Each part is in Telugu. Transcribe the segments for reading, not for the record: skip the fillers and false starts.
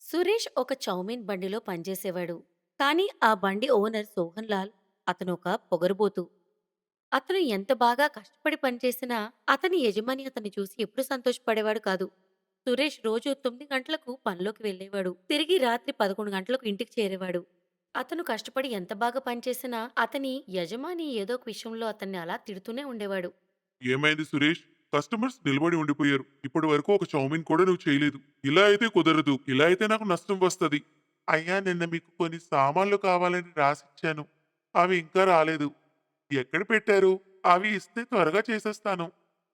సురేష్ ఒక చౌమీన్ బండిలో పనిచేసేవాడు. కానీ ఆ బండి ఓనర్ సోహన్ లాల్ అతను ఒక పొగరుబోతు. అతను ఎంత బాగా కష్టపడి పనిచేసినా అతని యజమాని అతన్ని చూసి ఎప్పుడూ సంతోషపడేవాడు కాదు. సురేష్ రోజు 9 గంటలకు పనిలోకి వెళ్ళేవాడు. తిరిగి రాత్రి 11 గంటలకు ఇంటికి చేరేవాడు. అతను కష్టపడి ఎంత బాగా పనిచేసినా అతని యజమాని ఏదో ఒక విషయంలో అతన్ని అలా తిడుతూనే ఉండేవాడు. ఏమైంది సురేష్? కస్టమర్స్ నిలబడి ఉండిపోయారు. ఇప్పటి వరకు ఒక చౌమీన్ కూడా నువ్వు చేయలేదు. ఇలా అయితే కుదరదు. ఇలా అయితే నాకు నష్టం వస్తది. అయ్యా నిన్న మీకు కొన్ని సామాన్లు కావాలని రాసిచ్చాను. అవి ఇంకా రాలేదు. ఎక్కడ పెట్టారు? అవి ఇస్తే త్వరగా చేసేస్తాను.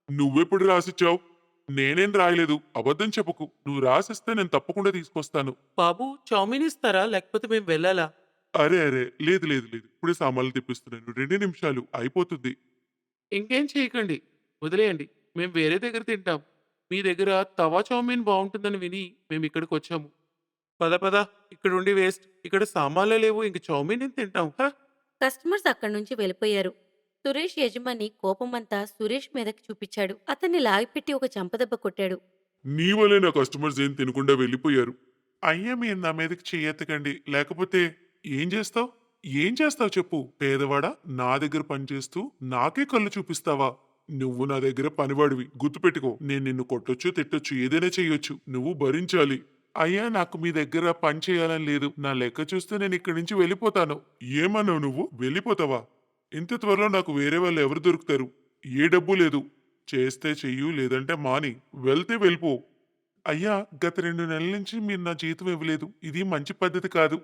నువ్వెప్పుడు రాసిచ్చావు? నేనేం రాయలేదు. అబద్ధం చెప్పకు. నువ్వు రాసిస్తే నేను తప్పకుండా తీసుకొస్తాను. బాబు చౌమీన్ ఇస్తారా? లేకపోతే మేము వెళ్ళాలా? అరే అరే లేదు లేదు లేదు. ఇప్పుడే సామాన్లు తెప్పిస్తున్నాను. 2 నిమిషాలు అయిపోతుంది. ఇంకేం చేయకండి. వదిలేయండి. మేము వేరే దగ్గర తింటాం. మీ దగ్గర తవా చౌమీన్ బావుంటుందని విని మేమిక్కడికొచ్చాము. పద పద. ఇక్కడుండి వేస్ట్. ఇక్కడ సామాన్లే లేవు. ఇంక చౌమీన్ ఏం తింటాం. కస్టమర్స్ అక్కడి నుంచి వెళ్ళిపోయారు. సురేష్ యజమాని కోపమంతా సురేష్ మీదకి చూపించాడు. అతన్ని లాగిపెట్టి ఒక చెంపదెబ్బ కొట్టాడు. నీ వల్లే నా కస్టమర్స్ ఏం తినకుండా వెళ్ళిపోయారు. అయ్యా మీరు నా మీదకి చెయ్యెత్తకండి. లేకపోతే ఏం చేస్తావు? ఏం చేస్తావు చెప్పు? పేదవాడా నా దగ్గర పనిచేస్తూ నాకే కళ్ళు చూపిస్తావా? నువ్వు నా దగ్గర పనివాడివి. గుర్తుపెట్టుకో. నేను నిన్ను కొట్టొచ్చు, తిట్టొచ్చు, ఏదైనా చెయ్యొచ్చు. నువ్వు భరించాలి. అయ్యా నాకు మీ దగ్గర పని చేయాలని లేదు. నా లెక్క చూస్తే నేను ఇక్కడి నుంచి వెళ్ళిపోతాను. ఏమన్నావు నువ్వు? వెళ్ళిపోతావా? ఇంత త్వరలో నాకు వేరే వాళ్ళు ఎవరు దొరుకుతారు? ఏ డబ్బు లేదు. చేస్తే చెయ్యు లేదంటే మాని. వెళ్తే వెళ్ళిపో. అయ్యా గత 2 నెలల నుంచి మీరు నా జీతం ఇవ్వలేదు. ఇది మంచి పద్ధతి కాదు.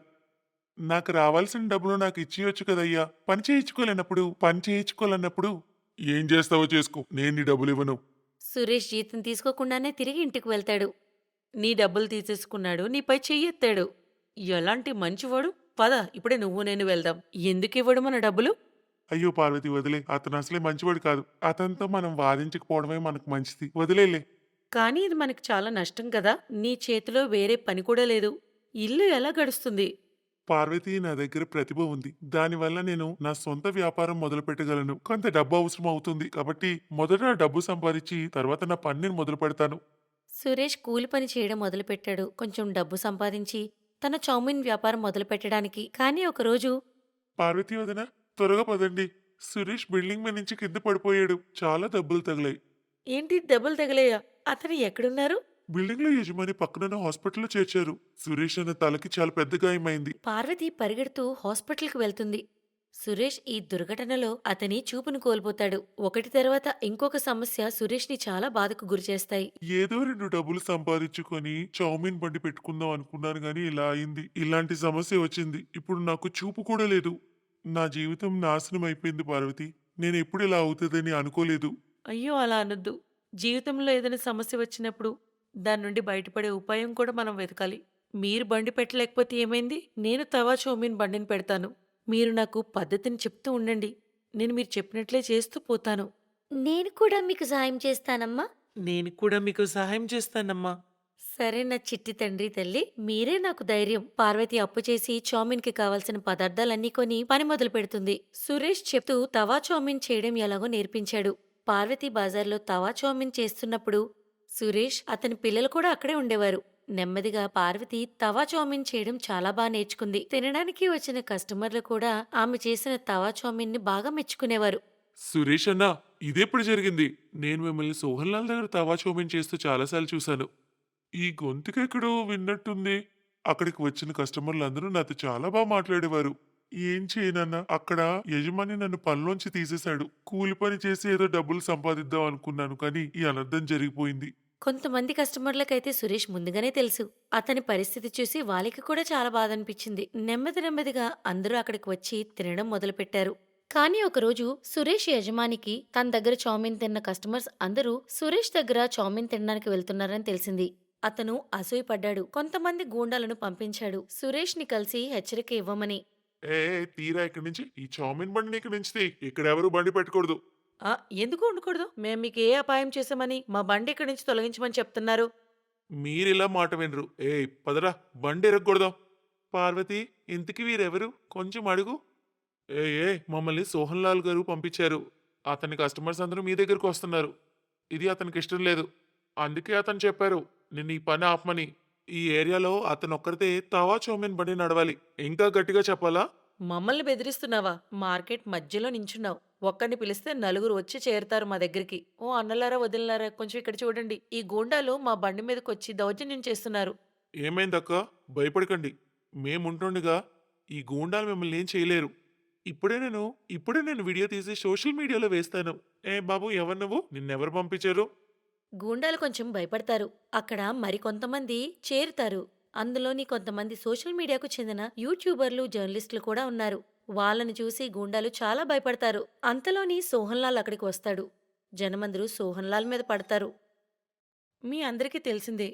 నాకు రావాల్సిన డబ్బులు నాకు ఇచ్చేయొచ్చు కదయ్యా. పని చేయించుకోవాలన్నప్పుడు ఏం చేస్తావో చేసుకో. నేను నీ డబ్బులివ్వను. సురేష్ జీతం తీసుకోకుండానే తిరిగి ఇంటికి వెళ్తాడు. నీ డబ్బులు తీసేసుకున్నాడు. నీపై చెయ్యెత్తాడు. ఎలాంటి మంచివాడు? పద ఇప్పుడే నువ్వు నేను వెళ్దాం. ఎందుకివ్వడు మన డబ్బులు? అయ్యో పార్వతి వదిలే. అతను అసలే మంచివాడు కాదు. అతనితో మనం వాదించకపోవడమే మనకు మంచిది. వదిలేలే. కానీ ఇది మనకి చాలా నష్టం కదా! నీ చేతిలో వేరే పని కూడా లేదు. ఇల్లు ఎలా గడుస్తుంది? పార్వతి నా దగ్గర ప్రతిభ ఉంది. దానివల్ల నేను నా సొంత వ్యాపారం మొదలు పెట్టగలను. కొంత డబ్బు అవసరం అవుతుంది. కాబట్టి మొదట నా డబ్బు సంపాదించి తర్వాత నా పని నేను మొదలు పెడతాను. సురేష్ కూలి పని చేయడం మొదలుపెట్టాడు. కొంచెం డబ్బు సంపాదించి తన చౌమీన్ వ్యాపారం మొదలుపెట్టడానికి. కానీ ఒకరోజు పార్వతి వదిన త్వరగా పదండి. సురేష్ బిల్డింగ్ మీద నుంచి కింద పడిపోయాడు. చాలా దెబ్బలు తగిలాయి. ఏంటి దెబ్బలు తగిలాయా? అతను ఎక్కడున్నారు? బిల్డింగ్ లో యజమాని పక్కనున్న హాస్పిటల్లో చేర్చారు. సురేష్ అన్న తలకి చాలా పెద్ద గాయమైంది. పార్వతి పరిగెడుతూ హాస్పిటల్కి వెళ్తుంది. సురేష్ ఈ దుర్ఘటనలో అతని చూపును కోల్పోతాడు. ఒకటి తర్వాత ఇంకొక సమస్య సురేష్ని చాలా బాధకు గురిచేస్తాయి. ఏదో 2 డబ్బులు సంపాదించుకొని చౌమీన్ బండి పెట్టుకుందాం అనుకున్నాను గాని ఇలా అయింది. ఇలాంటి సమస్య వచ్చింది. ఇప్పుడు నాకు చూపు కూడా లేదు. నా జీవితం నాశనం అయిపోయింది పార్వతి. నేను ఎప్పుడు ఇలా అవుతుందని అనుకోలేదు. అయ్యో! అలా అనొద్దు. జీవితంలో ఏదైనా సమస్య వచ్చినప్పుడు దాని నుండి బయటపడే ఉపాయం కూడా మనం వెతకాలి. మీరు బండి పెట్టలేకపోతే ఏమైంది? నేను తవా చౌమీన్ బండిని పెడతాను. మీరు నాకు పద్ధతిని చెప్తూ ఉండండి. నేను మీరు చెప్పినట్లే చేస్తూ పోతాను. నేను కూడా మీకు సాయం చేస్తానమ్మా. నేను కూడా మీకు సహాయం చేస్తానమ్మా. సరే నా చిట్టి తండ్రి తల్లి, మీరే నాకు ధైర్యం. పార్వతి అప్పు చేసి చౌమీన్‌కి కావాల్సిన పదార్థాలన్నీ కొని పని మొదలుపెడుతుంది. సురేష్ చెప్తూ తవా చౌమీన్ చేయడం ఎలాగో నేర్పించాడు. పార్వతి బజార్‌లో తవా చౌమీన్ చేస్తున్నప్పుడు సురేష్, అతని పిల్లలు కూడా అక్కడే ఉండేవారు. నెమ్మదిగా పార్వతి తవా చౌమీన్ చేయడం చాలా నేర్చుకుంది. తినడానికి వచ్చిన కస్టమర్లు కూడా ఆమె చేసిన తవా చౌమీన్‌ని బాగా మెచ్చుకునేవారు. సురేష్ అన్నా ఇదెప్పుడు జరిగింది? నేను మిమ్మల్ని సోహన్ లాల్ దగ్గర తవా చౌమీన్ చేస్తూ చాలాసార్లు చూశాను. ఈ గొంతుకెక్కడో విన్నట్టుంది. అక్కడికి వచ్చిన కస్టమర్లందరూ నాతో చాలా మాట్లాడేవారు. ఏం చేయనన్నా అక్కడ యజమాని నన్ను పనిలోంచి తీసేశాడు. కూలి పని చేసి ఏదో డబ్బులు సంపాదిద్దాం అనుకున్నాను కానీ ఈ అనర్థం జరిగిపోయింది. కొంతమంది కస్టమర్లకైతే సురేష్ ముందుగానే తెలుసు. అతని పరిస్థితి చూసి వాళ్ళకి కూడా చాలా బాధనిపించింది. నెమ్మదిగా అందరూ అక్కడికి వచ్చి తినడం మొదలుపెట్టారు. కానీ ఒకరోజు సురేష్ యజమానికి తన దగ్గర చౌమీన్ తిన్న కస్టమర్స్ అందరూ సురేష్ దగ్గర చౌమీన్ తినడానికి వెళ్తున్నారని తెలిసింది. అతను అసూయపడ్డాడు. కొంతమంది గూండాలను పంపించాడు సురేష్‌ని కలిసి హెచ్చరిక ఇవ్వమని. తీరా ఇక్కడి నుంచి ఈ చౌమీన్ బండిని ఇక్కడి నుంచి తీ. ఇక్కడెవరూ బండి పెట్టకూడదు. ఆ! ఎందుకు ఉండకూడదు? మేము మీకు ఏ అపాయం చేశామని మా బండి ఇక్కడి నుంచి తొలగించమని చెప్తున్నారు? మీరిలా మాట వినరు. పదరా బండి ఎరగకూడదాం. పార్వతి ఇంతకీ వీరెవరు? కొంచెం అడుగు. మమ్మల్ని సోహన్ లాల్ గారు పంపించారు. అతని కస్టమర్స్ అందరూ మీ దగ్గరకు వస్తున్నారు. ఇది అతనికి ఇష్టం లేదు. అందుకే అతను చెప్పారు నిన్ను ఈ పని ఆపమని. ఈ ఏరియాలో అతను ఒక్కరితే తవా చౌమిన్ బండి నడవాలి. ఇంకా గట్టిగా చెప్పాలా? మమ్మల్ని బెదిరిస్తున్నావా? మార్కెట్ మధ్యలో నించున్నావు. ఒక్కడిని పిలిస్తే నలుగురు వచ్చి చేరతారు మా దగ్గరికి. ఓ అన్నలారా, వదినలారా, కొంచెం ఇక్కడ చూడండి. ఈ గూండాలు మా బండి మీదకొచ్చి దౌర్జన్యం చేస్తున్నారు. ఏమైందక్క? భయపడకండి. మేముంటుండగా ఈ గూండాలు మిమ్మల్ని ఏం చేయలేరు. ఇప్పుడే నేను వీడియో తీసి సోషల్ మీడియాలో వేస్తాను. ఏ బాబు, ఎవరు నువ్వు? నిన్నెవరు పంపించారు? గూండాలు కొంచెం భయపడతారు. అక్కడ మరికొంతమంది చేరుతారు. అందులోని కొంతమంది సోషల్ మీడియాకు చెందిన యూట్యూబర్లు, జర్నలిస్టులు కూడా ఉన్నారు. వాళ్ళని చూసి గూండాలు చాలా భయపడతారు. అంతలోని సోహన్లాల్ అక్కడికి వస్తాడు. జనమందరూ సోహన్లాల్ మీద పడతారు. మీ అందరికీ తెలిసిందే.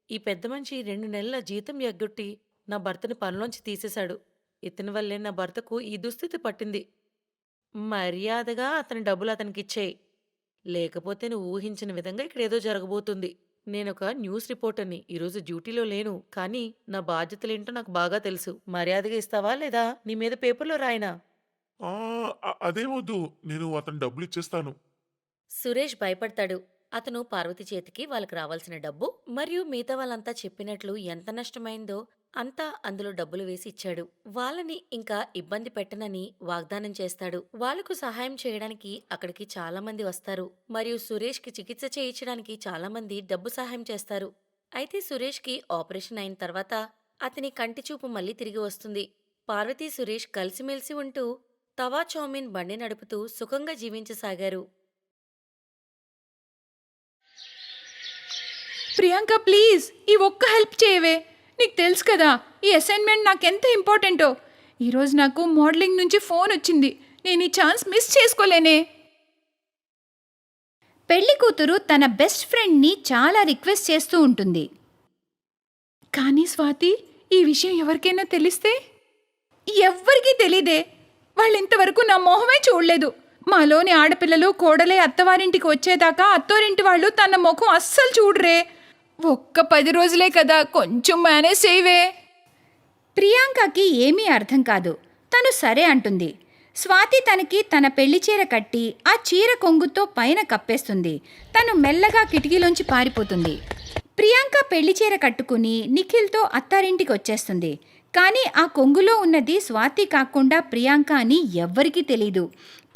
ఈ పెద్ద మనిషి 2 నెలల జీతం ఎగ్గొట్టి నా భర్తని పనిలోంచి తీసేశాడు. ఇతని వల్లే నా భర్తకు ఈ దుస్థితి పట్టింది. మర్యాదగా అతని డబ్బులు అతనికిచ్చేయి. లేకపోతే నువ్వు ఊహించిన విధంగా ఇక్కడేదో జరగబోతుంది. నేనొక న్యూస్ రిపోర్టర్ని. ఈరోజు డ్యూటీలో లేను. కానీ నా బాధ్యతలేంటో నాకు బాగా తెలుసు. మర్యాదగా ఇస్తావా లేదా నీ మీద పేపర్లో రాయనా? అదేమొద్దు. నేను అతను డబ్బులు ఇచ్చేస్తాను. సురేష్ భయపడతాడు. అతను పార్వతి చేతికి వాళ్ళకి రావాల్సిన డబ్బు మరియు మిగతా వాళ్ళంతా చెప్పినట్లు ఎంత నష్టమైందో అంతా అందులో డబ్బులు వేసి ఇచ్చాడు. వాళ్ళని ఇంకా ఇబ్బంది పెట్టనని వాగ్దానం చేస్తాడు. వాళ్లకు సహాయం చేయడానికి అక్కడికి చాలా మంది వస్తారు మరియు సురేష్కి చికిత్స చేయించడానికి చాలా మంది డబ్బు సహాయం చేస్తారు. అయితే సురేష్కి ఆపరేషన్ అయిన తర్వాత అతని కంటి చూపు మళ్ళీ తిరిగి వస్తుంది. పార్వతి, సురేష్ కలిసిమెలిసి ఉంటూ తవా చౌమిన్ బండి నడుపుతూ సుఖంగా జీవించసాగారు. ప్రియాంక ప్లీజ్ ఈ ఒక్క హెల్ప్ చేయవే. నీకు తెలుసు కదా ఈ అసైన్మెంట్ నాకెంత ఇంపార్టెంటో. ఈరోజు నాకు మోడలింగ్ నుంచి ఫోన్ వచ్చింది. నేను ఈ ఛాన్స్ మిస్ చేసుకోలేనే. పెళ్లి కూతురు తన బెస్ట్ ఫ్రెండ్ని చాలా రిక్వెస్ట్ చేస్తూ ఉంటుంది. కానీ స్వాతి, ఈ విషయం ఎవరికైనా తెలిస్తే? ఎవ్వరికీ తెలీదే. వాళ్ళింతవరకు నా మొహమే చూడలేదు. మాలోని ఆడపిల్లలు కోడలే అత్తవారింటికి వచ్చేదాకా అత్తోరింటి వాళ్ళు తన ముఖం అస్సలు చూడరే. ఒక్క 10 రోజులే కదా, కొంచెం మేనేజ్ చేయవే. ప్రియాంకకి ఏమీ అర్థం కాదు. తను సరే అంటుంది. స్వాతి తనకి తన పెళ్లి చీర కట్టి ఆ చీర కొంగుతో పైన కప్పేస్తుంది. తను మెల్లగా కిటికీలోంచి పారిపోతుంది. ప్రియాంక పెళ్లి చీర కట్టుకుని నిఖిల్తో అత్తారింటికి వచ్చేస్తుంది. కానీ ఆ కొంగులో ఉన్నది స్వాతి కాకుండా ప్రియాంక అని ఎవ్వరికీ తెలీదు.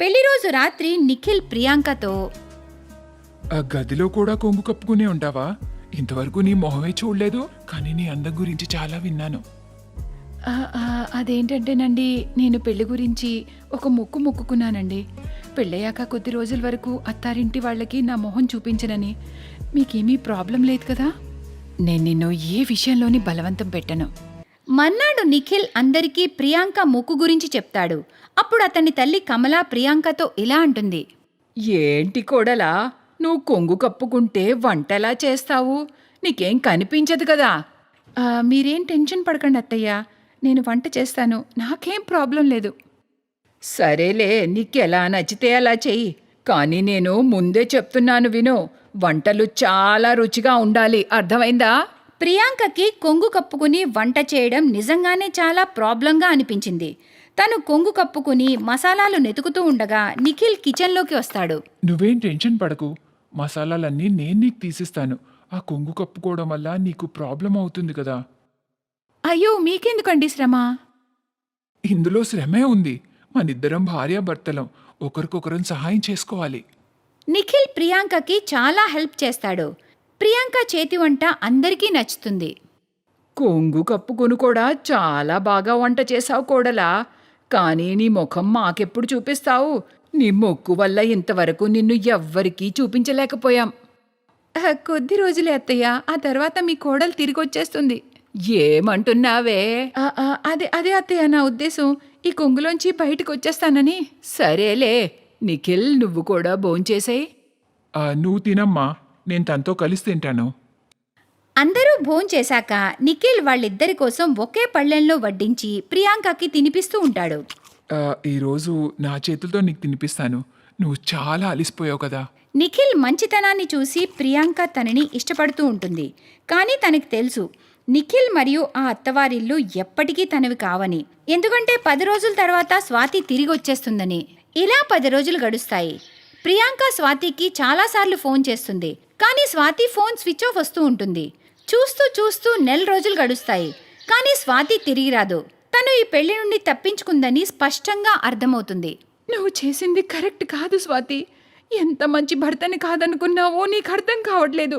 పెళ్లి రోజు రాత్రి నిఖిల్ ప్రియాంకతో, ఆ గదిలో కూడా కొంగు కప్పుకునే ఉంటావా? ఇంతవరకు నీ మొహమే చూడలేదు, కానీ నీ అందం గురించి చాలా విన్నాను. అదేంటంటేనండి, నేను పెళ్లి గురించి ఒక మొక్కుకున్నానండి. పెళ్ళయ్యాక కొద్ది రోజుల వరకు అత్తారింటి వాళ్ళకి నా మొహం చూపించనని. మీకేమీ ప్రాబ్లం లేదు కదా? నేను నిన్ను ఏ విషయంలోని బలవంతం పెట్టను. మర్నాడు నిఖిల్ అందరికీ ప్రియాంక మొక్కు గురించి చెప్తాడు. అప్పుడు అతని తల్లి కమల ప్రియాంకతో ఇలా అంటుంది. ఏంటి కోడలా, నువ్వు కొంగు కప్పుకుంటే వంటలా చేస్తావు? నీకేం కనిపించదు కదా. మీరేం టెన్షన్ పడకండి అత్తయ్య, నేను వంట చేస్తాను. నాకేం ప్రాబ్లం లేదు. సరేలే, నీకెలా నచ్చితే అలా చెయ్యి. కానీ నేను ముందే చెప్తున్నాను విను, వంటలు చాలా రుచిగా ఉండాలి, అర్థమైందా? ప్రియాంకకి కొంగు కప్పుకుని వంట చేయడం నిజంగానే చాలా ప్రాబ్లంగా అనిపించింది. తను కొంగు కప్పుకుని మసాలాలు నెతుకుతూ ఉండగా నిఖిల్ కిచెన్లోకి వస్తాడు. నువ్వేం టెన్షన్ పడకు, మసాలాలన్నీ నేను నీకు తీసిస్తాను. ఆ కొంగు కప్పుకోవడం వల్ల నీకు ప్రాబ్లం అవుతుంది కదా. అయ్యో, మీకెందుకండి శ్రమ? ఇందులో శ్రమే ఉంది. మనిద్దరం భార్యాభర్తలం, ఒకరికొకరం సహాయం చేసుకోవాలి. నిఖిల్ ప్రియాంకకి చాలా హెల్ప్ చేస్తాడు. ప్రియాంక చేతి వంట అందరికీ నచ్చుతుంది. కొంగు కప్పుకొని కూడా చాలా బాగా వంట చేసావు కోడలా. కానీ నీ ముఖం మాకెప్పుడు చూపిస్తావు? నీ మొక్కు వల్ల ఇంతవరకు నిన్ను ఎవ్వరికీ చూపించలేకపోయాం. కొద్ది రోజులే అత్తయ్య, ఆ తర్వాత మీ కోడలు తిరిగొచ్చేస్తుంది. ఏమంటున్నావే? అదే అత్తయ్య, నా ఉద్దేశం ఈ కొంగులోంచి బయటకు వచ్చేస్తానని. సరేలే నిఖిల్, నువ్వు కూడా భోంచేసేయ్. నువ్వు తినమ్మా, నేను తనతో కలిసి తింటాను. అందరూ భోంచేశాక నిఖిల్ వాళ్ళిద్దరి కోసం ఒకే పళ్ళెంలో వడ్డించి ప్రియాంకకి తినిపిస్తూ ఉంటాడు. ఈరోజు నా చేతులతో నీకు తినిపిస్తాను. నువ్వు చాలా అలిసిపోయావు కదా. నిఖిల్ మంచితనాన్ని చూసి ప్రియాంక తనని ఇష్టపడుతూ ఉంటుంది. కానీ తనకి తెలుసు నిఖిల్ మరియు ఆ అత్తవారిల్లు ఎప్పటికీ తనవి కావని. ఎందుకంటే 10 రోజుల తర్వాత స్వాతి తిరిగి వచ్చేస్తుందని. ఇలా 10 రోజులు గడుస్తాయి. ప్రియాంక స్వాతికి చాలాసార్లు ఫోన్ చేస్తుంది. కానీ స్వాతి ఫోన్ స్విచ్ ఆఫ్ వస్తూ ఉంటుంది. చూస్తూ చూస్తూ నెల రోజులు గడుస్తాయి. కానీ స్వాతి తిరిగి రాదు. తను ఈ పెళ్లి నుండి తప్పించుకుందని స్పష్టంగా అర్థమవుతుంది. నువ్వు చేసింది కరెక్ట్ కాదు స్వాతి. ఎంత మంచి భర్తని కాదనుకున్నావో నీకు అర్థం కావట్లేదు.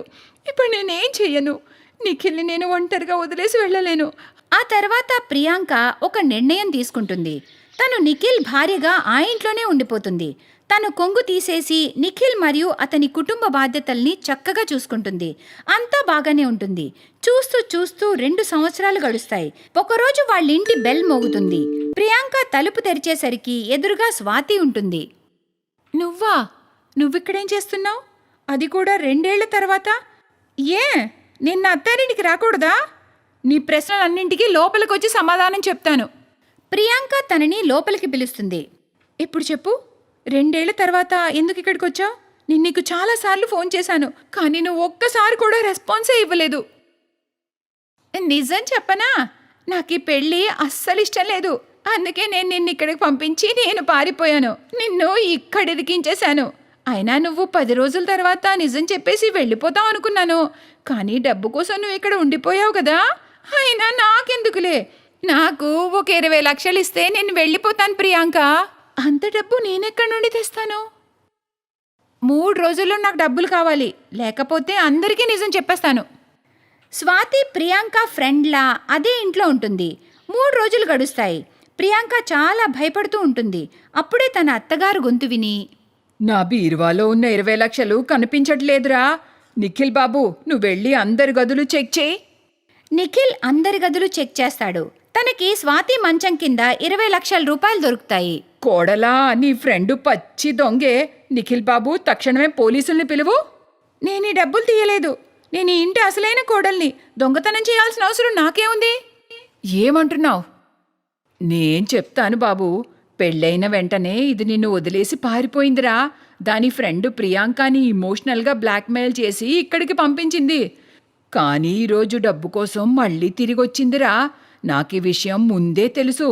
ఇప్పుడు నేనేం చెయ్యను? నిఖిల్ని నేను ఒంటరిగా వదిలేసి వెళ్ళలేను. ఆ తర్వాత ప్రియాంక ఒక నిర్ణయం తీసుకుంటుంది. తను నిఖిల్ భార్యగా ఆ ఇంట్లోనే ఉండిపోతుంది. తను కొంగు తీసేసి నిఖిల్ మరియు అతని కుటుంబ బాధ్యతల్ని చక్కగా చూసుకుంటుంది. అంతా బాగానే ఉంటుంది. చూస్తూ చూస్తూ 2 సంవత్సరాలు గడుస్తాయి. ఒకరోజు వాళ్ళింటి బెల్ మోగుతుంది. ప్రియాంక తలుపు తెరిచేసరికి ఎదురుగా స్వాతి ఉంటుంది. నువ్వా? నువ్విక్కడేం చేస్తున్నావు? అది కూడా 2 ఏళ్ల తర్వాత? ఏ నిన్న అత్తారింటికి రాకూడదా? నీ ప్రశ్నలన్నింటికీ లోపలికొచ్చి సమాధానం చెప్తాను. ప్రియాంక తనని లోపలికి పిలుస్తుంది. ఇప్పుడు చెప్పు, 2 ఏళ్ల తర్వాత ఎందుకు ఇక్కడికి వచ్చావు? నేను నీకు చాలాసార్లు ఫోన్ చేశాను, కానీ నువ్వు ఒక్కసారి కూడా రెస్పాన్సే ఇవ్వలేదు. నిజం చెప్పనా? నాకు ఈ పెళ్ళి అస్సలు ఇష్టం లేదు. అందుకే నేను నిన్ను ఇక్కడికి పంపించి నేను పారిపోయాను. నిన్ను ఇక్కడ ఇరికించేశాను. అయినా నువ్వు 10 రోజుల తర్వాత నిజం చెప్పేసి వెళ్ళిపోతావు అనుకున్నాను. కానీ డబ్బు కోసం నువ్వు ఇక్కడ ఉండిపోయావు కదా. అయినా నాకెందుకులే. నాకు ఒక 20 లక్షలు ఇస్తే నేను వెళ్ళిపోతాను ప్రియాంక. అంత డబ్బు నేనెక్కడి నుండి తెస్తాను? 3 రోజుల్లో నాకు డబ్బులు కావాలి, లేకపోతే అందరికీ నిజం చెప్పేస్తాను. స్వాతి ప్రియాంక ఫ్రెండ్లా అదే ఇంట్లో ఉంటుంది. 3 రోజులు గడుస్తాయి. ప్రియాంక చాలా భయపడుతూ ఉంటుంది. అప్పుడే తన అత్తగారు గొంతు విని, నా బీరువాలో ఉన్న 20 లక్షలు కనిపించట్లేదురా. నిఖిల్ బాబు, నువ్వు వెళ్ళి అందరి గదులు చెక్ చేయి. నిఖిల్ అందరి గదులు చెక్ చేస్తాడు. తనకి స్వాతి మంచం కింద 20 లక్షల రూపాయలు దొరుకుతాయి. కోడలా, నీ ఫ్రెండు పచ్చి దొంగే. నిఖిల్ బాబు, తక్షణమే పోలీసుల్ని పిలువు. నేను ఈ డబ్బులు తీయలేదు. నేను ఈ ఇంటి అసలైన కోడల్ని. దొంగతనం చేయాల్సిన అవసరం నాకేముంది? ఏమంటున్నావు? నేను చెప్తాను బాబు. పెళ్ళైన వెంటనే ఇది నిన్ను వదిలేసి పారిపోయిందిరా. దాని ఫ్రెండ్ ప్రియాంకని ఇమోషనల్గా బ్లాక్మెయిల్ చేసి ఇక్కడికి పంపించింది. కానీ ఈరోజు డబ్బు కోసం మళ్ళీ తిరిగొచ్చిందిరా. నాకు ఈ విషయం ముందే తెలుసు.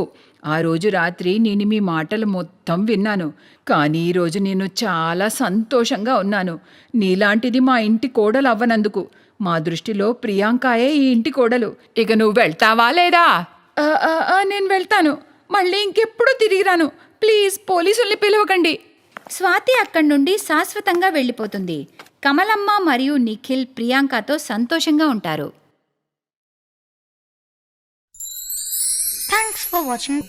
ఆ రోజు రాత్రి నేను మీ మాటలు మొత్తం విన్నాను. కానీ ఈరోజు నేను చాలా సంతోషంగా ఉన్నాను. నీలాంటిది మా ఇంటి కోడలు అవ్వనందుకు. మా దృష్టిలో ప్రియాంకాయే ఈ ఇంటి కోడలు. ఇక నువ్వు వెళ్తావా లేదా? నేను వెళ్తాను. మళ్ళీ ఇంకెప్పుడు తిరిగి రాను. ప్లీజ్ పోలీసుల్ని పిలవకండి. స్వాతి అక్కడి నుండి శాశ్వతంగా వెళ్ళిపోతుంది. కమలమ్మ మరియు నిఖిల్ ప్రియాంకతో సంతోషంగా ఉంటారు. Thanks for watching.